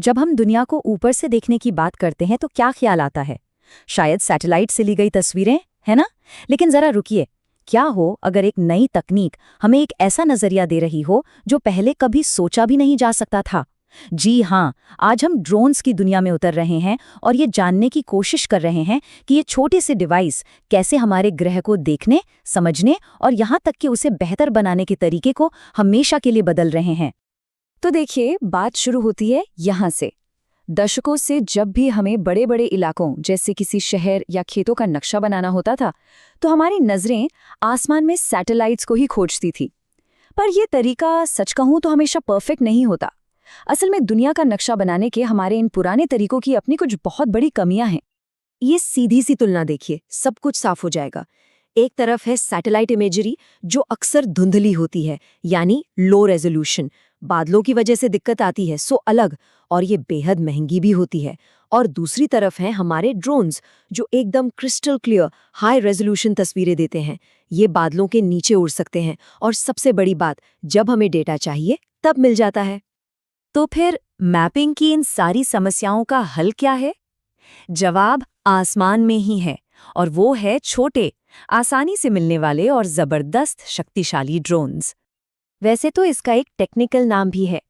जब हम दुनिया को ऊपर से देखने की बात करते हैं तो क्या ख्याल आता है? शायद सैटेलाइट से ली गई तस्वीरें, है ना? लेकिन जरा रुकिए, क्या हो अगर एक नई तकनीक हमें एक ऐसा नजरिया दे रही हो जो पहले कभी सोचा भी नहीं जा सकता था? जी हाँ, आज हम ड्रोन्स की दुनिया में उतर रहे हैं और ये जानने की कोशिश कर रहे हैं कि ये छोटे से डिवाइस कैसे हमारे ग्रह को देखने, समझने और यहाँ तक कि उसे बेहतर बनाने के तरीके को हमेशा के लिए बदल रहे हैं। तो देखिए, बात शुरू होती है यहाँ से। दशकों से जब भी हमें बड़े बड़े इलाकों जैसे किसी शहर या खेतों का नक्शा बनाना होता था, तो हमारी नजरें आसमान में सैटेलाइट्स को ही खोजती थी। पर यह तरीका सच कहूं तो हमेशा परफेक्ट नहीं होता। असल में दुनिया का नक्शा बनाने के हमारे इन पुराने तरीकों की अपनी कुछ बहुत बड़ी कमियां हैं। ये सीधी सी तुलना देखिए, सब कुछ साफ हो जाएगा। एक तरफ है सैटेलाइट इमेजरी, जो अक्सर धुंधली होती है, यानी लो रेजोल्यूशन, बादलों की वजह से दिक्कत आती है, सो अलग, और ये बेहद महंगी भी होती है। और दूसरी तरफ हैं हमारे ड्रोन्स, जो एकदम क्रिस्टल क्लियर हाई रेजोल्यूशन तस्वीरें देते हैं। ये बादलों के नीचे उड़ सकते हैं, और सबसे बड़ी बात, जब हमें डेटा चाहिए तब मिल जाता है। तो फिर मैपिंग की इन सारी समस्याओं का हल क्या है? जवाब आसमान में ही है, और वो है छोटे, आसानी से मिलने वाले और जबरदस्त शक्तिशाली ड्रोन्स। वैसे तो इसका एक टेक्निकल नाम भी है,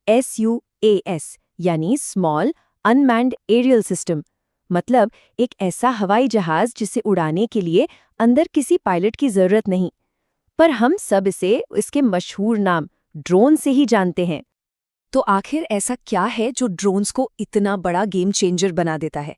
SUAS, यानी स्मॉल अनमैन्ड एरियल सिस्टम। मतलब एक ऐसा हवाई जहाज जिसे उड़ाने के लिए अंदर किसी पायलट की जरूरत नहीं। पर हम सब इसे इसके मशहूर नाम ड्रोन से ही जानते हैं। तो आखिर ऐसा क्या है जो ड्रोन्स को इतना बड़ा गेम चेंजर बना देता है?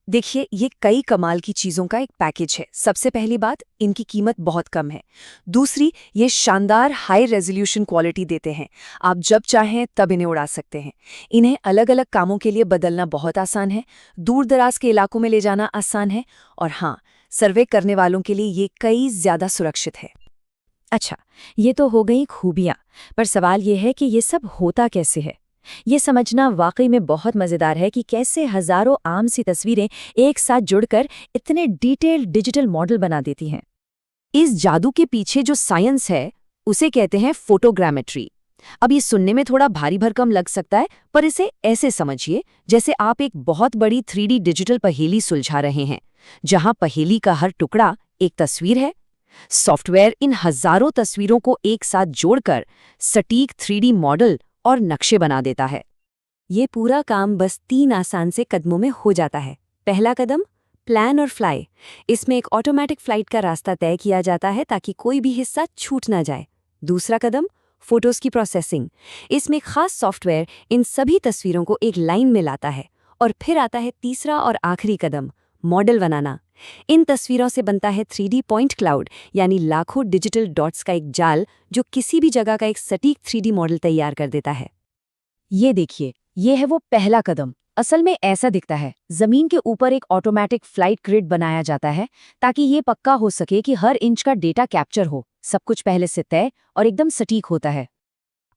देखिए, ये कई कमाल की चीज़ों का एक पैकेज है। सबसे पहली बात, इनकी कीमत बहुत कम है। दूसरी, ये शानदार हाई रेजोल्यूशन क्वालिटी देते हैं। आप जब चाहें तब इन्हें उड़ा सकते हैं। इन्हें अलग अलग कामों के लिए बदलना बहुत आसान है, दूर दराज के इलाकों में ले जाना आसान है, और हाँ, सर्वे करने वालों के लिए ये कई ज़्यादा सुरक्षित है। अच्छा, ये तो हो गई खूबियाँ, पर सवाल ये है कि ये सब होता कैसे है? ये समझना वाकई में बहुत मज़ेदार है कि कैसे हज़ारों आम सी तस्वीरें एक साथ जुड़कर इतने डिटेल्ड डिजिटल मॉडल बना देती हैं। इस जादू के पीछे जो साइंस है, उसे कहते हैं फोटोग्रामेट्री। अब ये सुनने में थोड़ा भारी भरकम लग सकता है, पर इसे ऐसे समझिए जैसे आप एक बहुत बड़ी 3D डिजिटल पहेली सुलझा रहे हैं, जहां पहेली का हर टुकड़ा एक तस्वीर है। सॉफ्टवेयर इन हजारों तस्वीरों को एक साथ जोड़कर सटीक 3D मॉडल और नक्शे बना देता है। ये पूरा काम बस 3 आसान से कदमों में हो जाता है। पहला कदम, प्लान और फ्लाई। इसमें एक ऑटोमेटिक फ्लाइट का रास्ता तय किया जाता है ताकि कोई भी हिस्सा छूट ना जाए। दूसरा कदम, फोटोज की प्रोसेसिंग। इसमें खास सॉफ्टवेयर इन सभी तस्वीरों को एक लाइन में लाता है। और फिर आता है तीसरा और आखिरी कदम, मॉडल बनाना। इन तस्वीरों से बनता है 3D पॉइंट क्लाउड, यानी लाखों डिजिटल डॉट्स का एक जाल जो किसी भी जगह का एक सटीक 3D मॉडल तैयार कर देता है। ये देखिए, ये है वो पहला कदम। असल में ऐसा दिखता है, जमीन के ऊपर एक ऑटोमेटिक फ्लाइट ग्रिड बनाया जाता है ताकि ये पक्का हो सके कि हर इंच का डेटा कैप्चर हो। सब कुछ पहले से तय और एकदम सटीक होता है।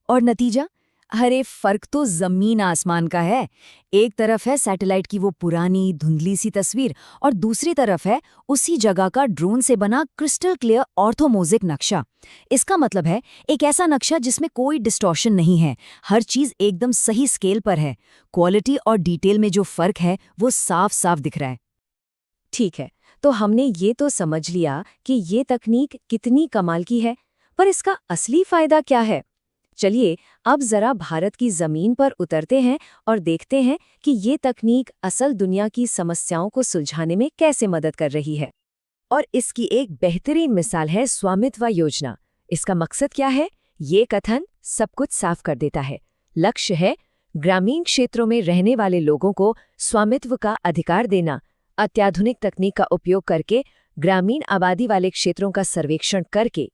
और नतीजा? अरे, फर्क तो जमीन आसमान का है। एक तरफ है सैटेलाइट की वो पुरानी धुंधली सी तस्वीर, और दूसरी तरफ है उसी जगह का ड्रोन से बना क्रिस्टल क्लियर ऑर्थोमोज़िक नक्शा। इसका मतलब है एक ऐसा नक्शा जिसमें कोई डिस्टॉर्शन नहीं है, हर चीज एकदम सही स्केल पर है। क्वालिटी और डिटेल में जो फर्क है वो साफ साफ दिख रहा है। ठीक है, तो हमने ये तो समझ लिया कि ये तकनीक कितनी कमाल की है, पर इसका असली फायदा क्या है? चलिए अब जरा भारत की जमीन पर उतरते हैं और देखते हैं कि ये तकनीक असल दुनिया की समस्याओं को सुलझाने में कैसे मदद कर रही है। और इसकी एक बेहतरीन मिसाल है स्वामित्व योजना। इसका मकसद क्या है? ये कथन सब कुछ साफ कर देता है। लक्ष्य है ग्रामीण क्षेत्रों में रहने वाले लोगों को स्वामित्व का अधिकार देना। अत्याधुनिक तकनीक का उपयोग करके ग्रामीण आबादी वाले क्षेत्रों का सर्वेक्षण करके।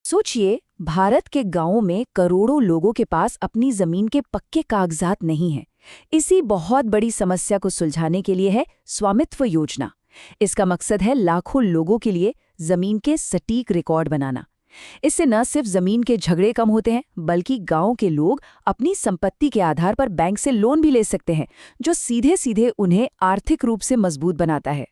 सोचिए, भारत के गांवों में करोड़ों लोगों के पास अपनी जमीन के पक्के कागजात नहीं हैं। इसी बहुत बड़ी समस्या को सुलझाने के लिए है स्वामित्व योजना। इसका मकसद है लाखों लोगों के लिए जमीन के सटीक रिकॉर्ड बनाना। इससे न सिर्फ जमीन के झगड़े कम होते हैं, बल्कि गांव के लोग अपनी संपत्ति के आधार पर बैंक से लोन भी ले सकते हैं, जो सीधे सीधे उन्हें आर्थिक रूप से मजबूत बनाता है।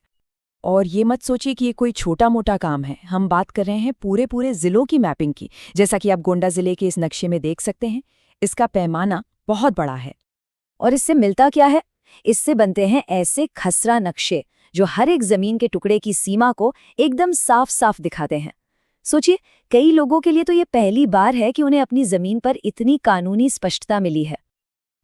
और ये मत सोचिए कि ये कोई छोटा मोटा काम है। हम बात कर रहे हैं पूरे पूरे जिलों की मैपिंग की, जैसा कि आप गोंडा जिले के इस नक्शे में देख सकते हैं। इसका पैमाना बहुत बड़ा है। और इससे मिलता क्या है? इससे बनते हैं ऐसे खसरा नक्शे जो हर एक जमीन के टुकड़े की सीमा को एकदम साफ साफ दिखाते हैं। सोचिए, कई लोगों के लिए तो ये पहली बार है कि उन्हें अपनी जमीन पर इतनी कानूनी स्पष्टता मिली है।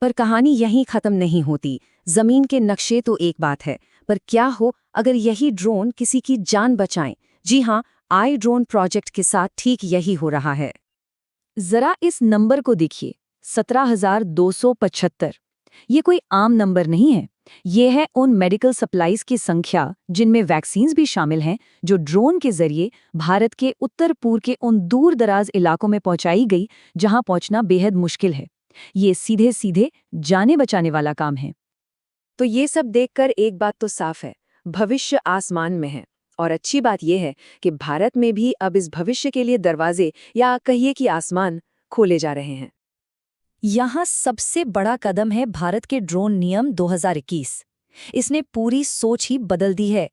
पर कहानी यहीं खत्म नहीं होती। जमीन के नक्शे तो एक बात है, पर क्या हो अगर यही ड्रोन किसी की जान बचाएं? जी हाँ, आई ड्रोन प्रोजेक्ट के साथ ठीक यही हो रहा है। जरा इस नंबर को देखिए, 17,275। ये कोई आम नंबर नहीं है। ये है उन मेडिकल सप्लाईज की संख्या जिनमें वैक्सीन्स भी शामिल हैं, जो ड्रोन के जरिए भारत के उत्तर पूर्व के उन दूर दराज इलाकों में पहुंचाई गई जहां पहुंचना बेहद मुश्किल है। ये सीधे सीधे जाने बचाने वाला काम है। तो ये सब देखकर एक बात तो साफ है, भविष्य आसमान में है। और अच्छी बात यह है कि भारत में भी अब इस भविष्य के लिए दरवाजे, या कहिए कि आसमान, खोले जा रहे हैं। यहाँ सबसे बड़ा कदम है भारत के ड्रोन नियम 2021। इसने पूरी सोच ही बदल दी है।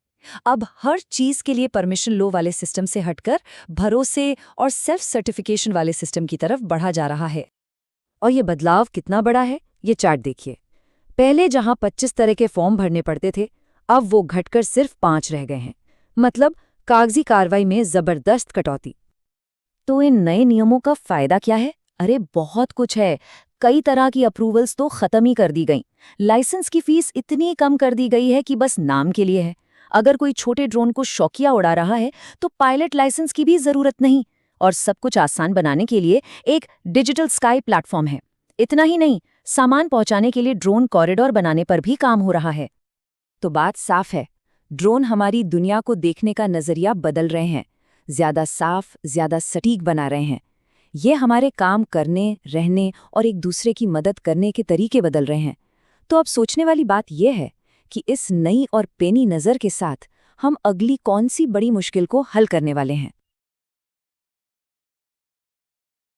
अब हर चीज के लिए परमिशन लो वाले सिस्टम से हटकर भरोसे और सेल्फ सर्टिफिकेशन वाले सिस्टम की तरफ बढ़ा जा रहा है। और ये बदलाव कितना बड़ा है, ये चार्ट देखिए। पहले जहां 25 तरह के फॉर्म भरने पड़ते थे, अब वो घटकर सिर्फ 5 रह गए हैं। मतलब कागजी कार्रवाई में जबरदस्त कटौती। तो इन नए नियमों का फायदा क्या है? अरे बहुत कुछ है। कई तरह की अप्रूवल्स तो खत्म ही कर दी गई। लाइसेंस की फीस इतनी कम कर दी गई है कि बस नाम के लिए है। अगर कोई छोटे ड्रोन को शौकिया उड़ा रहा है तो पायलट लाइसेंस की भी जरूरत नहीं। और सब कुछ आसान बनाने के लिए एक डिजिटल स्काई प्लेटफॉर्म है। इतना ही नहीं, सामान पहुंचाने के लिए ड्रोन कॉरिडोर बनाने पर भी काम हो रहा है। तो बात साफ है, ड्रोन हमारी दुनिया को देखने का नजरिया बदल रहे हैं, ज्यादा साफ, ज्यादा सटीक बना रहे हैं। ये हमारे काम करने, रहने और एक दूसरे की मदद करने के तरीके बदल रहे हैं। तो अब सोचने वाली बात यह है कि इस नई और पेनी नज़र के साथ हम अगली कौन सी बड़ी मुश्किल को हल करने वाले हैं।